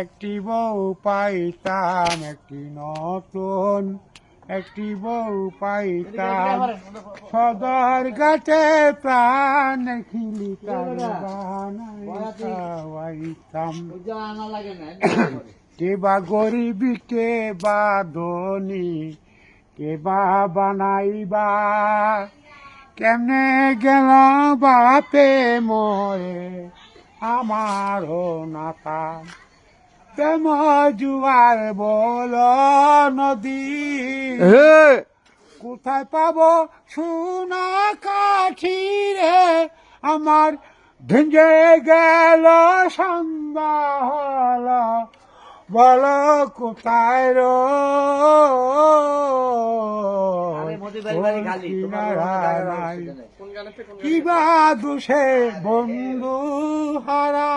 একটি বউ পাইতাম একটি নতুন, একটি বউ পাইতাম সদর ঘাটে প্রাণ খিলিতাম বানাইতাম। কে বা গরিবী কে বা ধনী, কে বা বানাইবা কেমনে গেল বাপে মরে আমারও নাতা। প্রেম জুয়ার বল নদী, কোথায় পাবো সোনা কাঠি রে আমার ভেঙে গেল সন্ধ্যা হল বলো কোথায় রো কিবা দোষে বন্ধু হারা